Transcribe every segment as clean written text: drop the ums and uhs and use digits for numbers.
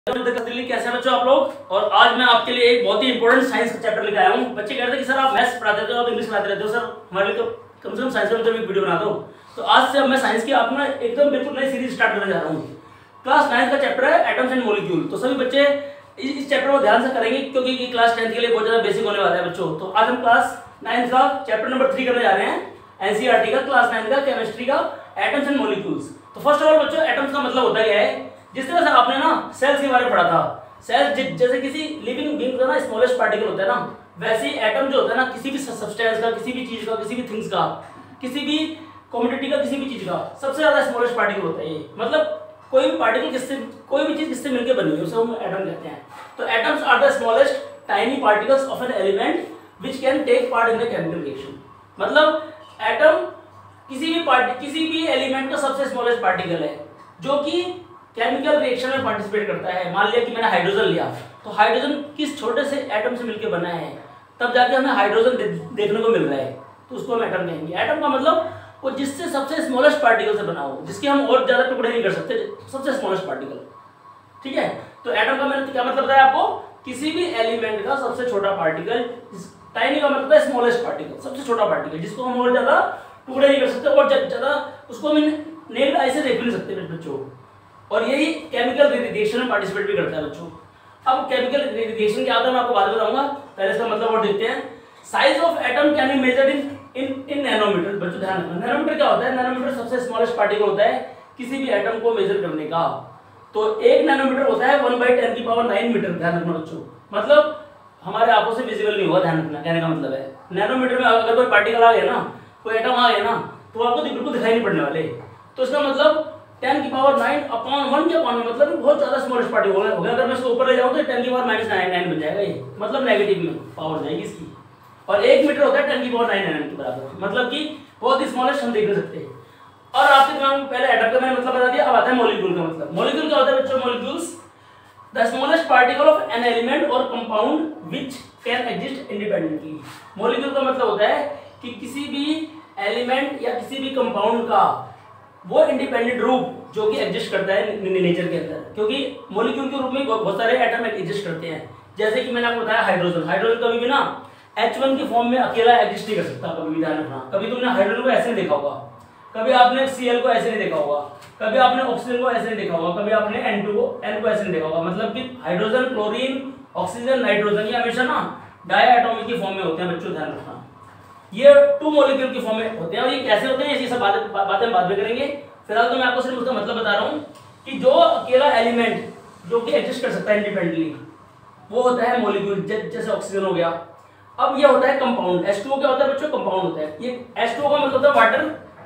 कैसे बच्चों आप लोग। और आज मैं आपके लिए एक बहुत ही इंपॉर्टेंट साइंस का चैप्टर लेकर आया हूँ। बच्चे कहते हैं कि सर आप मैथ्स पढ़ाते हो, आप इंग्लिश पढ़ाते रहते हो, सर हमारे लिए तो कम से कम साइंस में एक वीडियो बना दो। तो आज से अब मैं साइंस की अपना एकदम बिल्कुल नई सीरीज स्टार्ट करने जा रहा हूँ। क्लास 9 का चैप्टर है एटम्स एंड मॉलिक्यूल। तो सभी बच्चे इस चैप्टर को ध्यान से करेंगे क्योंकि ये क्लास 10 के लिए बहुत ज्यादा बेसिक होने वाला है बच्चों। तो आज हम क्लास 9 का चैप्टर नंबर 3 करने जा रहे हैं, एनसीईआरटी का क्लास 9 का केमिस्ट्री का एटम्स एंड मॉलिक्यूल्स। तो फर्स्ट ऑफ ऑल बच्चों, एटम्स का मतलब होता क्या है। जिस तरह से आपने ना सेल्स के बारे में पढ़ा था, सेल्स जैसे किसी लिविंग बीइंग का ना स्मॉलेस्ट पार्टिकल होता है ना, वैसे ही एटम जो होता है ना किसी भी सब्सटेंस का, किसी भी चीज का, किसी भी थिंग्स का, किसी भी कमोडिटी का, किसी भी चीज का सबसे ज्यादा स्मॉलेस्ट पार्टिकल होता है ये। मतलब कोई भी पार्टिकल किससे, कोई भी चीज किससे मिलकर बनी है उसे हम एटम कहते हैं। तो atoms are the smallest tiny particles of an element which can take part in the chemical reaction. मतलब एटम किसी भी एलिमेंट का सबसे स्मॉलेस्ट पार्टिकल है जो कि केमिकल रिएक्शन में पार्टिसिपेट करता है। मान लिया कि मैंने हाइड्रोजन लिया, तो हाइड्रोजन किस छोटे से एटम से मिलकर बना है, तब जाके हमें हाइड्रोजन देखने को मिल रहा है, तो उसको हम एटम कहेंगे। एटम का मतलब वो जिससे सबसे स्मॉलेस्ट पार्टिकल से बना हो, जिसके हम और ज्यादा टुकड़े नहीं कर सकते, सबसे स्मॉलेस्ट पार्टिकल। ठीक है, तो एटम का मैंने क्या मतलब बताया आपको, किसी भी एलिमेंट का सबसे छोटा पार्टिकल। टाइनी का मतलब है स्मॉलेस्ट पार्टिकल, सबसे छोटा पार्टिकल जिसको हम और ज्यादा टुकड़े नहीं कर सकते और ज्यादा उसको हम नेक्ड आई से देख नहीं सकते बच्चों। और यही केमिकल रिएक्शन में पार्टिसिपेट भी करता है बच्चों। अब केमिकल रिएक्शन क्या होता है मैं आपको बाद में बताऊंगा, पहले इसका मतलब और देखते हैं। Size of atom can be measured in nanometer. बच्चों ध्यान रखना, नैनोमीटर क्या होता है। नैनोमीटर सबसे स्मॉलेस्ट पार्टिकल होता है किसी भी एटम को मेजर करने का। तो 1 नैनोमीटर होता है 1/10⁹ मीटर। ध्यान रखना बच्चों, मतलब हमारे आंखों से विजिबल नहीं होगा। ध्यान रखना, कहने का मतलब है नैनोमीटर में अगर कोई पार्टिकल आ गया ना, कोई एटम आ गया ना, तो आपको बिल्कुल दिखाई नहीं पड़ने वाले। तो इसका मतलब 10⁻⁹/1 के अपॉन में मतलब बहुत ज्यादा स्मॉलेस्ट पार्टिकल हो गया। अगर मैं इसको ऊपर ले जाऊं तो 10⁻⁻⁹ बन जाएगा ये, मतलब नेगेटिव में पावर जाएगी इसकी। और 1 मीटर होता है 10⁻⁹ के बराबर, मतलब कि बहुत ही स्मॉलेस्ट हम देख नहीं सकते। और आपके दिमाग में पहले एटम का मैंने मतलब बता दिया, अब आता है मॉलिक्यूल का मतलब। मॉलिक्यूल क्या होता है बच्चों। Molecules the smallest particle of an element और compound which can exist independently. Molecule का मतलब होता है कि किसी भी एलिमेंट या किसी भी कंपाउंड का वो इंडिपेंडेंट रूप जो कि एग्जिस्ट करता है नेचर के अंदर, क्योंकि मॉलिक्यूल के रूप में बहुत सारे एटम एग्जिस्ट करते हैं। जैसे कि मैंने आपको बताया हाइड्रोजन, हाइड्रोजन कभी भी ना H1 की फॉर्म में अकेला एग्जिस्ट नहीं कर सकता, कभी भी ध्यान रखना। कभी तुमने हाइड्रोजन को ऐसे नहीं देखा होगा, कभी आपने Cl को ऐसे नहीं देखा होगा, कभी आपने ऑक्सीजन को ऐसे नहीं देखा होगा, कभी आपने N को ऐसे नहीं देखा होगा। मतलब कि हाइड्रोजन, क्लोरीन, ऑक्सीजन, नाइट्रोजन ये हमेशा ना डायटोमिक की फॉर्म में होते हैं बच्चों, ध्यान रखना। ये 2 मॉलिक्यूल की फॉर्म में होते हैं। और ये कैसे होते हैं ये सब बातें बाद में करेंगे। फिलहाल तो मैं आपको सिर्फ उसका मतलब बता रहा हूँ कि जो अकेला एलिमेंट जो कि एग्जिस्ट कर सकता है इंडिपेंडेंटली, वो होता है मॉलिक्यूल, जैसे ऑक्सीजन हो गया। अब ये होता है कंपाउंड। H2O क्या होता है बच्चों, कंपाउंड होता है। ये H2O का मतलब होता है वाटर।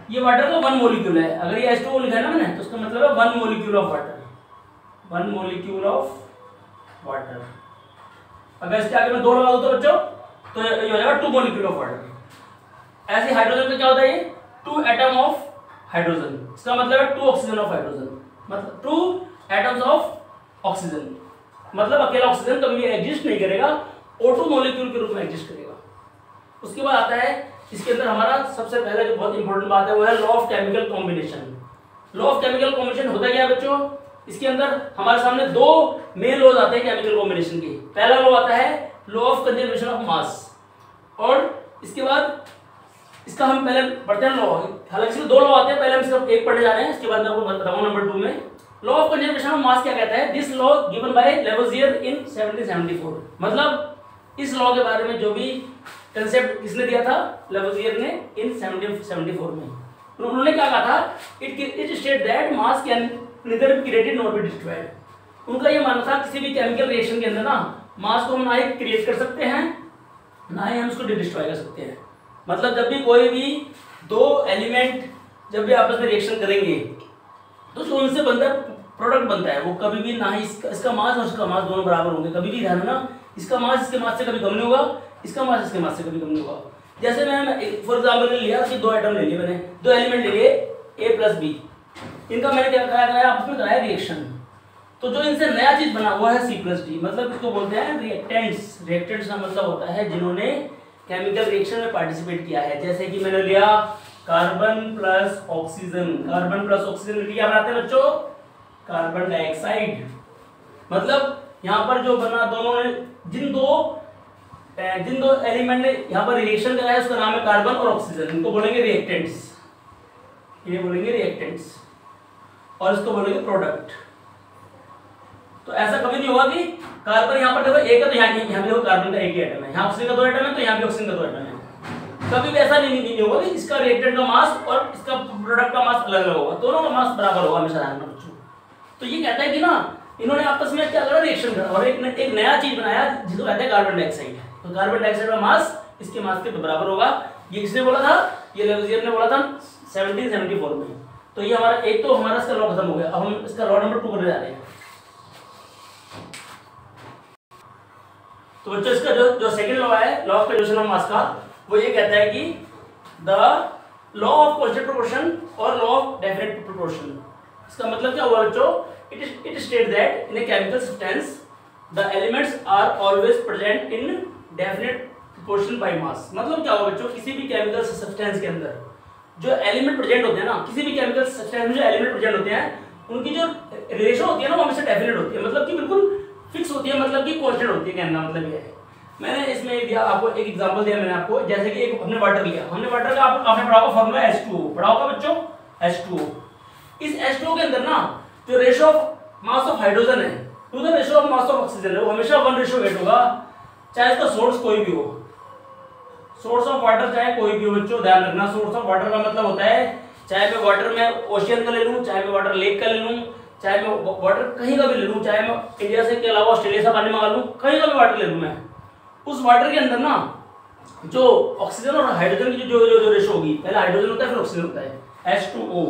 ये वाटर का 1 मॉलिक्यूल है। अगर ये H2O लिखा है ना मैंने, तो उसका मतलब है 1 molecule of water, 1 molecule of water. अगर इसके आगे मैं 2 लगा दूं तो बच्चों, तो ये हो जाएगा 2 मॉलिक्यूल ऑफ वाटर। ऐसे हाइड्रोजन का क्या होता है, ये 2 एटम ऑफ हाइड्रोजन। इसका मतलब है 2 ऑक्सीजन ऑफ हाइड्रोजन, मतलब 2 एटम्स ऑफ ऑक्सीजन। मतलब अकेला ऑक्सीजन कभी भी एग्जिस्ट नहीं करेगा, O2 मॉलिक्यूल के रूप में एग्जिस्ट करेगा। उसके बाद आता है इसके अंदर हमारा सबसे पहले जो बहुत इंपॉर्टेंट बात है वो है law of chemical combination. Law of chemical combination होता क्या है बच्चों, इसके अंदर हमारे सामने 2 मेन लॉज आते हैं केमिकल कॉम्बिनेशन के। पहला लॉ आता है लॉ ऑफ कंजर्वेशन ऑफ मास, और इसके बाद इसका हम पहले पढ़ते हैं लॉ। हालांकि इसमें 2 लॉ आते हैं, पहले हम सिर्फ एक पढ़ने जा रहे हैं, इसके बाद मैं आपको बताऊंगा नंबर 2 में। Law of conservation of mass क्या कहता है, this law given by Lavoisier in 1774। मतलब इस लॉ के बारे में जो भी कंसेप्ट किसने दिया था, लेवोजियर ने इन 1774 में। उन्होंने क्या कहा था, it state that mass can neither be created not be destroyed. उनका ये मानना था किसी भी केमिकल रिएक्शन के अंदर ना मास को हम ना ही क्रिएट कर सकते हैं, ना ही हम उसको डिस्ट्रॉय कर सकते हैं। मतलब जब भी कोई भी 2 एलिमेंट जब भी आपस में रिएक्शन करेंगे तो जो उनसे बनता है प्रोडक्ट बनता है, वो कभी भी ना ही इसका मास और इसका मास दोनों बराबर होंगे। कभी भी ध्यान रखना, इसका मास इसके मास से कभी कम नहीं होगा, इसका मास इसके मास से कभी कम नहीं होगा। जैसे मैंने फॉर एग्जांपल लिया कि 2 एटम ले लिए, मैंने 2 एलिमेंट ले लिए A प्लस B, इनका मैंने क्या कराया, आपस में कराया रिएक्शन। तो जो इनसे नया चीज बना हुआ है C प्लस D, मतलब इसको बोलते हैं रिएक्टेंट्स। रिएक्टेंट्स का मतलब होता है जिन्होंने केमिकल रिएक्शन में पार्टिसिपेट किया है। जैसे कि मैंने लिया carbon plus oxygen, carbon plus oxygen क्या बनाते हैं बच्चों, कार्बन डाइऑक्साइड। मतलब यहाँ पर जो बना दोनों ने जिन दो एलिमेंट ने यहाँ पर रिएक्शन कराया उसका नाम है कार्बन और ऑक्सीजन, इनको बोलेंगे रिएक्टेंट्स, ये बोलेंगे रिएक्टेंट्स और इसको बोलेंगे प्रोडक्ट। तो ऐसा कभी नहीं होगा कि कार्बन यहाँ पर देखो एक है तो यहाँ भी देखो कार्बन का एक ही एटम है, यहाँ ऑक्सीजन का 2 एटम है तो यहाँ भी ऑक्सीजन का 2 एटम है। कभी भी ऐसा नहीं होगा कि इसका रिएक्टेंट का मास और इसका प्रोडक्ट का मास अलग अलग होगा, दोनों का मास बराबर होगा हमेशा ध्यान रखना बच्चों। तो ये कहता है कि ना इन्होंने आपस में क्या करा, रिएक्शन करा और एक नया चीज बनाया जिसको कहते हैं कार्बन डाइऑक्साइड। तो कार्बन डाइऑक्साइड का मास इसके मास के बराबर होगा। ये किसने बोला था, ये लेवुजियर ने बोला था 1774 में। तो ये हमारा एक तो हमारा इसका लॉ खत्म हो गया। अब हम इसका लॉ नंबर 2 करने जा रहे हैं। तो बच्चों इसका जो सेकंड लॉ है, law of conservation of mass का, वो ये कहता है कि the law of constant proportion और लॉ ऑफ डेफिनेट प्रोपोर्शन। इसका मतलब क्या हुआ बच्चों, it state that in a chemical substance the elements are always present in definite proportion by mass. मतलब क्या हुआ बच्चों, किसी भी केमिकल सब्सटेंस के अंदर जो एलिमेंट प्रेजेंट होते हैं ना, किसी भी केमिकल सब्सटेंस में जो एलिमेंट प्रेजेंट होते हैं उनकी जो रेशो होती है ना वो हमेशा डेफिनेट होती है, मतलब कि बिल्कुल फिक्स होती है, मतलब कि कांस्टेंट होती है। कहना मतलब ये है, मैंने इसमें दिया आपको एक एग्जांपल दिया मैंने आपको, जैसे कि एक हमने वाटर लिया, हमने वाटर का आपने पढ़ा होगा फॉर्मूला H2O, पढ़ा होगा बच्चों H2O। इस H2O के अंदर ना जो ratio of mass of hydrogen है to the ratio of mass of oxygen है वो हमेशा 1:8 होगा, चाहे इसका सोर्स कोई भी हो। सोर्स ऑफ वाटर चाहे कोई भी हो बच्चों, ध्यान रखना। सोर्स ऑफ वाटर का मतलब होता है चाहे मैं वाटर में ओशियन का ले लूं, चाहे मैं वाटर लेक का ले लूं, चाहे मैं वाटर कहीं का भी ले लूं, चाहे मैं इंडिया से के अलावा ऑस्ट्रेलिया से पानी मंगा लूं, कहीं का भी वाटर ले लूं मैं, उस वाटर के अंदर ना जो ऑक्सीजन और हाइड्रोजन की जो रेशो होगी, पहले हाइड्रोजन होता है फिर ऑक्सीजन होता है H2O,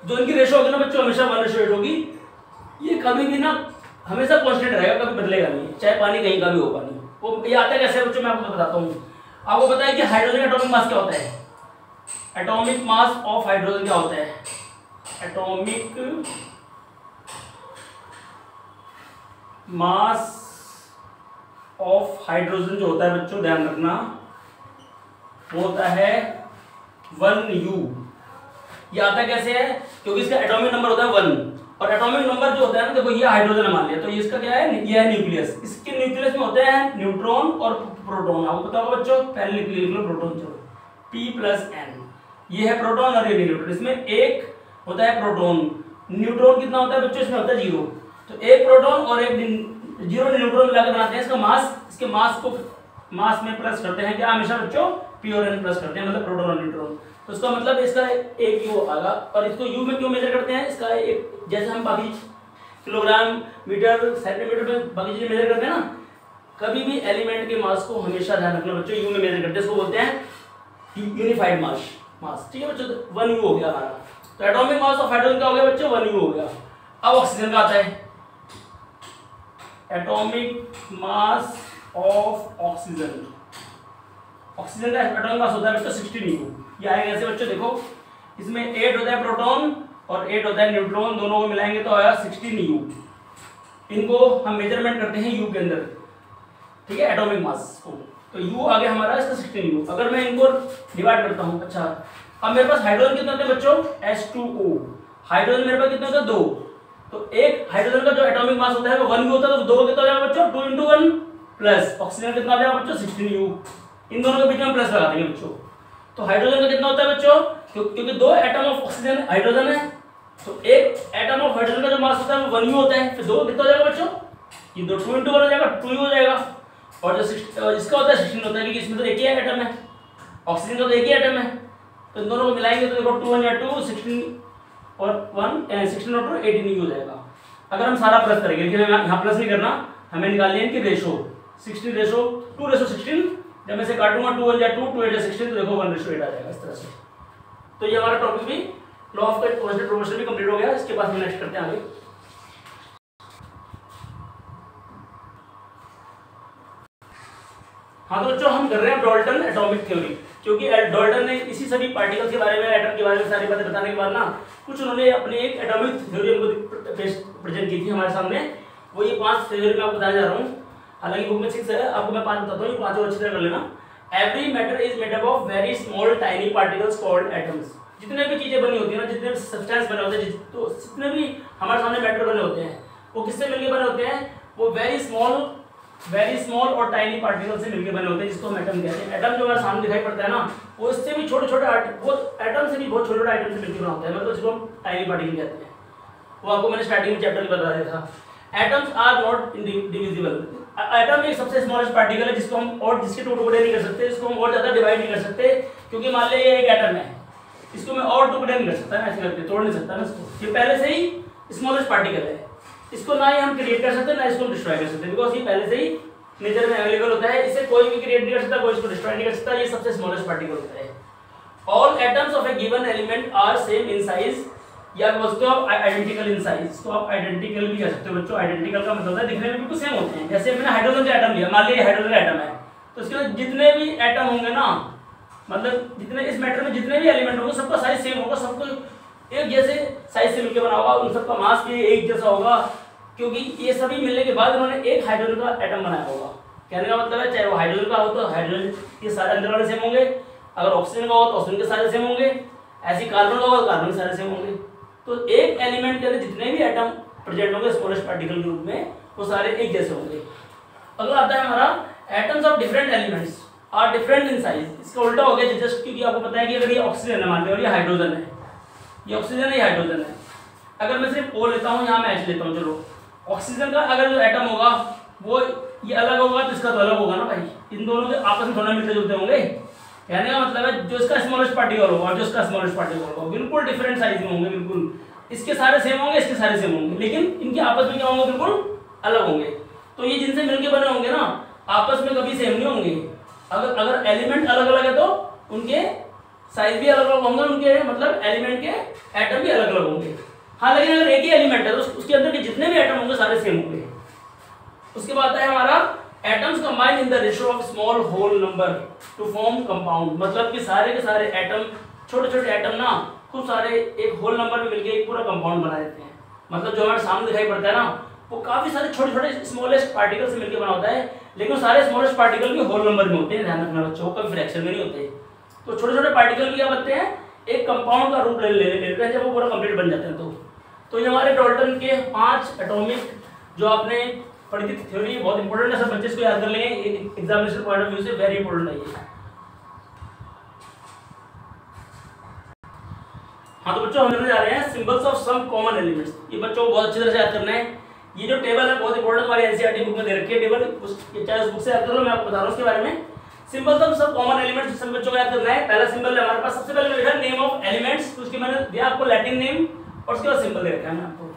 जो इनकी रेशो होगी ना बच्चों हमेशा 1:8 होगी। ये कभी भी ना हमेशा कांस्टेंट रहेगा, कभी बदलेगा नहीं, चाहे पानी कहीं का भी हो पानी। वो ये आता है कैसे बच्चों, मैं आपको बताता हूँ। आपको पता है कि हाइड्रोजन एटॉमिक मास क्या होता है, एटॉमिक मास ऑफ हाइड्रोजन क्या होता है, एटॉमिक मास ऑफ हाइड्रोजन जो होता है बच्चों ध्यान रखना वो होता है 1U। ये आता कैसे है, क्योंकि इसका एटॉमिक नंबर होता है 1 और एटॉमिक नंबर जो होता है ना, देखो ये हाइड्रोजन मान लिया तो ये इसका क्या है, ये है न्यूक्लियस। इसके न्यूक्लियस में होते हैं न्यूट्रॉन और प्रोटॉन। आपको पता होगा बच्चों, पहले लिख लो प्रोटॉन, चलो P+N, ये है प्रोटॉन और ये न्यूट्रॉन। इसमें एक होता है प्रोटॉन, न्यूट्रॉन कितना होता है बच्चों, इसमें होता है 0। तो एक प्रोटॉन और एक 0 न्यूट्रॉन मिलाकर बनाते हैं इसका मास। इसके मास को मास में प्लस करते हैं क्या हमेशा बच्चों, P और N प्लस करते हैं, मतलब प्रोटॉन और न्यूट्रॉन। तो इसका मतलब इसका एक U आएगा। और इसको U में क्यों मेजर करते हैं, इसका एक जैसे हम बाकी किलोग्राम मीटर सेंटीमीटर में बाकी चीजें मेजर करते हैं ना, कभी भी एलिमेंट के मास को हमेशा ध्यान रखना बच्चों U में मेजर करते हैं, इसको बोलते हैं यूनिफाइड मास। ठीक है बच्चों, 1U हो गया हमारा। तो एटॉमिक मास ऑफ हाइड्रोजन क्या हो गया बच्चों, 1U हो गया। अब ऑक्सीजन का आता है atomic mass of oxygen. Oxygen का एटॉमिक मास होता है बच्चों 16U। ये आएगा ऐसे बच्चों, देखो इसमें 8 होता है प्रोटॉन और 8 होता है न्यूट्रॉन, दोनों को मिलाएंगे तो आया 16U। इनको हम मेजरमेंट करते हैं U के अंदर, ठीक है, एटॉमिक मास को। तो U आ गया हमारा इसका 16U। अगर मैं इनको डिवाइड करता हूँ, अच्छा अब मेरे पास हाइड्रोजन कितने होते हैं बच्चों, H2O। हाइड्रोजन मेरे पास कितने होते हैं, 2। तो एक हाइड्रोजन का जो एटॉमिक मास होता है वो 1U होता है, तो 2 कितना हो जाएगा बच्चों, 2 × 1 प्लस ऑक्सीजन कितना आ जाएगा बच्चों 16U। इन दोनों के बीच में प्लस लगा देंगे बच्चों। तो हाइड्रोजन का कितना होता है बच्चों, क्योंकि 2 एटम ऑफ ऑक्सीजन हाइड्रोजन है, तो एक एटम ऑफ हाइड्रोजन का जो मास होता है वो 1U होता है, फिर 2 कितना हो जाएगा बच्चों, ये 2 × 1 हो जाएगा, 2U हो जाएगा। और जो इसका होता है 16 होता है, क्योंकि इसमें तो एक ही एटम है, ऑक्सीजन का तो एक ही एटम है। तो इन दोनों को मिलाएंगे तो देखो 2 × 1 या 2, 16 और 1 16 और 2 18U हो जाएगा। अगर हम सारा प्लस करेंगे, लेकिन यहाँ प्लस नहीं करना, हमें निकालनी है इनकी रेशो 16 रेशो 2:16। जब मैं इसे काटूंगा 2 × 1 या 2, 2 × 16 तो देखो 1:8 आ जाएगा इस तरह से। तो ये हमारा टॉपिक भी लॉ ऑफ कांस्टेंट प्रोपोर्शन भी कंप्लीट हो गया। इसके बाद हम नेक्स्ट करते हैं आगे। हाँ तो बच्चों हम कर रहे हैं डाल्टन एटॉमिक थ्योरी, क्योंकि डाल्टन ने इसी सभी पार्टिकल्स के बारे में, एटम के बारे में सारी बातें बताने के बाद ना कुछ उन्होंने अपनी एक एटॉमिक थ्योरी हमको प्रेजेंट की थी हमारे सामने। वो ये 5 थ्योरी मैं आपको बताने जा रहा हूँ। हालांकि बुक में 6 है, आपको मैं 5 बताता हूँ, 5 अच्छी तरह कर लेना। Every matter is made up of very small tiny particles called atoms. जितने भी चीजें बनी होती है ना, जितने सब्सटेंस बने होते हैं, तो जितने भी हमारे सामने मैटर बने होते हैं, वो किससे मिलकर बने होते हैं? वो वेरी स्मॉल और टाइनी पार्टिकल से मिलकर बने होते हैं, जिसको हम एटम कहते हैं। एटम जो हमारे सामने दिखाई पड़ता है ना, वो इससे भी छोटे छोटे एटम से भी बहुत छोटे छोटे आइटम से मिलकर बना होता है, मतलब जिसको हम टाइनी पार्टिकल कहते हैं। वो आपको मैंने स्टार्टिंग में चैप्टर में बता दिया था। Atoms are not divisible. Atom एक सबसे स्मॉलेस्ट पार्टिकल है जिसको हम और जिसके टुकड़े नहीं कर सकते, इसको हम और ज्यादा डिवाइड नहीं कर सकते, क्योंकि मान लिया ये एक एटम है, इसको मैं और टुकड़े नहीं कर सकता, ऐसे करके तोड़ नहीं सकता ना इसको। ये पहले से ही स्मॉलेस्ट पार्टिकल है, इसको ना ही हम क्रिएट कर सकते ना इसको डिस्ट्रॉय कर सकते, बिकॉज ये पहले से ही नेचर में अवेलेबल होता है, इसे कोई भी क्रिएट नहीं कर सकता, कोई इसको डिस्ट्रॉय नहीं कर सकता। ये सबसे स्मॉलेस्ट पार्टिकल होता है। All atoms of a given element are same in size, या बोलते हो आप आइडेंटिकल इन साइज, तो आप आइडेंटिकल भी कह सकते हो बच्चों। आइडेंटिकल का मतलब है दिखने में बिल्कुल सेम होते हैं। जैसे मैंने हाइड्रोजन का एटम लिया, मान लीजिए हाइड्रोजन का एटम है, तो इसके अंदर जितने भी एटम होंगे ना, मतलब जितने इस मैटर में जितने भी एलिमेंट होंगे, सबका साइज सेम होगा, सबको एक जैसे साइज से मिलकर बना होगा, उन सबका मास भी एक जैसा होगा, क्योंकि ये सभी मिलने के बाद उन्होंने एक हाइड्रोजन का एटम बनाया होगा। कहने का मतलब है चाहे वो हाइड्रोजन का हो तो हाइड्रोजन के सारे अंदर वाले सेम होंगे, अगर ऑक्सीजन का हो तो ऑक्सीजन के सारे सेम होंगे, ऐसे कार्बन का होगा तो कार्बन के सारे सेम होंगे। तो एक एलिमेंट के अंदर जितने भी एटम प्रेजेंट होंगे स्मॉलेस्ट पार्टिकल के रूप में, वो सारे एक जैसे होंगे। अगला आता है हमारा atoms of different elements are different in size. इसका उल्टा हो गया, जस्ट क्योंकि आपको पता है कि अगर ये ऑक्सीजन है मान लो और ये हाइड्रोजन है, ये ऑक्सीजन है ये हाइड्रोजन है, अगर मैं सिर्फ O लेता हूँ, यहाँ मैं H लेता हूँ, चलो ऑक्सीजन का अगर जो एटम होगा वो ये अलग होगा तो इसका तो अलग होगा ना भाई, इन दोनों के आपस में थोड़ा मिलते जुलते होंगे। कहने का मतलब है जो इसका स्मॉलेस्ट पार्टिकल होगा और जो इसका स्मॉलेस्ट पार्टिकल होगा बिल्कुल डिफरेंट साइज में होंगे, बिल्कुल इसके सारे सेम होंगे, इसके सारे सेम होंगे, लेकिन इनके आपस में क्या होंगे, बिल्कुल अलग होंगे। तो ये जिनसे मिलके बने होंगे ना, आपस में कभी सेम नहीं होंगे। अगर एलिमेंट अलग अलग है तो उनके साइज भी अलग अलग होंगे, उनके मतलब एलिमेंट के एटम भी अलग अलग होंगे। हाँ, लेकिन अगर एक ही एलिमेंट है तो उसके अंदर के जितने भी एटम होंगे सारे सेम होंगे। उसके बाद है हमारा atoms combine in the ratio of small whole number to form compound. मतलब कि सारे के सारे एटम, छोटे छोटे एटम ना खूब सारे एक होल नंबर में मिलकर एक पूरा कंपाउंड बना देते हैं। मतलब जो हमारे सामने दिखाई पड़ता है ना, वो काफी सारे छोटे छोटे स्मॉलेस्ट पार्टिकल से मिलकर बना होता है, लेकिन सारे स्मॉलेस्ट पार्टिकल भी होल नंबर में होते हैं, ध्यान रखना बच्चों, कभी फ्रैक्शन में नहीं होते। तो छोटे छोटे पार्टिकल भी क्या बनते हैं, एक कंपाउंड का रूप ले लेते हैं जब वो पूरा कंप्लीट बन जाते हैं। तो ये हमारे डाल्टन के 5 एटॉमिक जो आपने पढ़ी थी थ्योरी, बहुत इंपॉर्टेंट है, सब बच्चे इसको याद कर लेंगे, एग्जामिनेशन पॉइंट ऑफ व्यू से वेरी इंपॉर्टेंट है ये। हाँ तो बच्चों हम लेने जा रहे हैं symbols of some common elements. ये बच्चों को बहुत अच्छी तरह से याद करना है। ये जो टेबल है बहुत इंपॉर्टेंट, हमारी एनसीईआरटी बुक में दे रखी है टेबल, चाहे उस बुक से याद कर लो, मैं आपको बता रहा हूँ उसके बारे में। Symbols of some common elements सब बच्चों को याद करना है। पहला सिंबल है हमारे पास, सबसे पहले लिखा है नेम ऑफ एलिमेंट्स, उसके मैंने दिया आपको लैटिन नेम और उसके बाद सिंबल दे रखा है ना आपको।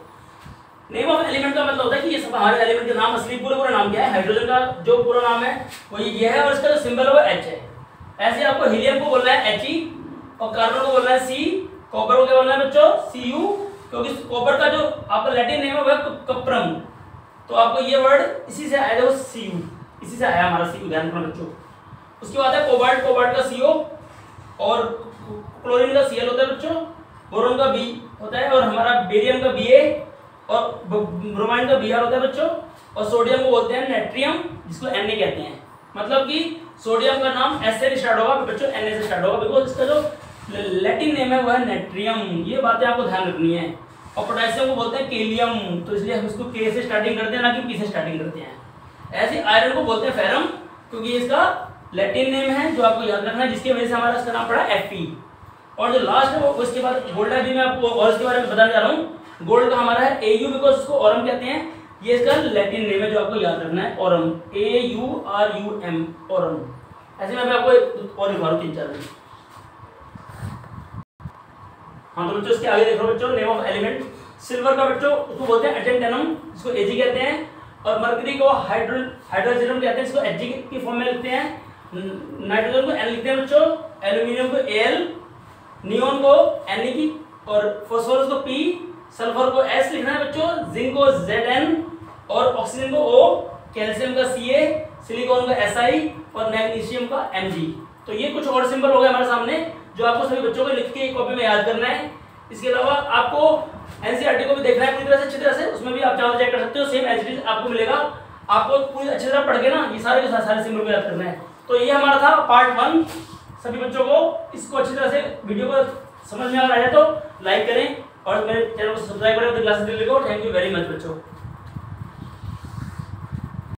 नेम ऑफ एलिमेंट का मतलब होता है कि ये सब हमारे एलिमेंट के नाम, असली पूरा नाम क्या है। हाइड्रोजन का जो पूरा नाम है वो ये है और इसका जो सिंबल है वो H है। ऐसे आपको हीलियम को बोलना है He और कार्बन को बोलना है C, कॉपर को क्या बोलना है बच्चों Cu, क्योंकि कॉपर का जो आपका लैटिन नेम है वो है कप्रम, तो आपको ये वर्ड इसी से आया, देखो Cu, इसी से आया हमारा Cu, ध्यान रखना बच्चों। उसके बाद है कोबाल्ट, कोबाल्ट का CO और क्लोरीन का Cl होता है बच्चों, बोरोन का B होता है और हमारा बेरियम का Ba और ब्रोमाइन का Br होता है बच्चों, और सोडियम को बोलते हैं नेट्रियम, जिसको Na कहते हैं। मतलब कि सोडियम का नाम S से स्टार्ट होगा बच्चों, Na से स्टार्ट होगा, बिकॉज इसका जो लैटिन नेम है वो है नेट्रियम। ये बातें आपको ध्यान रखनी है। और पोटेशियम को बोलते हैं केलियम, तो इसलिए हम इसको K से स्टार्टिंग करते हैं ना कि P से स्टार्टिंग करते हैं। ऐसे आयरन को बोलते हैं फेरम, क्योंकि इसका लैटिन नेम है जो आपको याद रखना है, जिसकी वजह से हमारा इसका नाम पड़ा Fe। और जो लास्ट है वो उसके बाद गोल्ड है, भी मैं आपको और इसके बारे में बताने जा रहा हूँ। गोल्ड का हमारा है Au, बिकॉज इसको ऑरम कहते हैं, ये इसका लैटिन नेम है जो आपको याद रखना है, ऑरम, AURUM, ऑरम। ऐसे मैं आपको और लिखवा रहा हूँ 3-4 दिन। हाँ तो बच्चों इसके आगे देखो बच्चों, नेम ऑफ एलिमेंट। सिल्वर का बच्चों उसको बोलते हैं अर्जेंटेनम, इसको Ag कहते हैं, और मरकरी को हाइड्रोजन कहते हैं, इसको Hg की फॉर्म में लिखते हैं। नाइट्रोजन को N लिखते हैं बच्चों, एल्यूमिनियम को Al, नियोन को Ne की, और फास्फोरस को P, सल्फर को S लिखना है बच्चों, जिंक को Zn और ऑक्सीजन को O, कैल्शियम का Ca, सिलिकॉन का Si और मैग्नीशियम का Mg। तो ये कुछ और सिंबल हो गए हमारे सामने जो आपको सभी बच्चों को लिख के एक कॉपी में याद करना है। इसके अलावा आपको एनसीईआरटी को भी देखना है पूरी तरह से, अच्छी तरह से, उसमें भी आप चाहो चेक कर सकते हो, सेम एज इट इज आपको मिलेगा। आपको पूरी अच्छी तरह पढ़ के ना ये सारे के सारे सिंबल को याद करना है। तो ये हमारा था पार्ट 1। सभी बच्चों को इसको अच्छी तरह से वीडियो को समझ में आ रहा है तो लाइक करें और मेरे चैनल को सब्सक्राइब करें, क्लासेस देखो। थैंक यू वेरी मच बच्चों।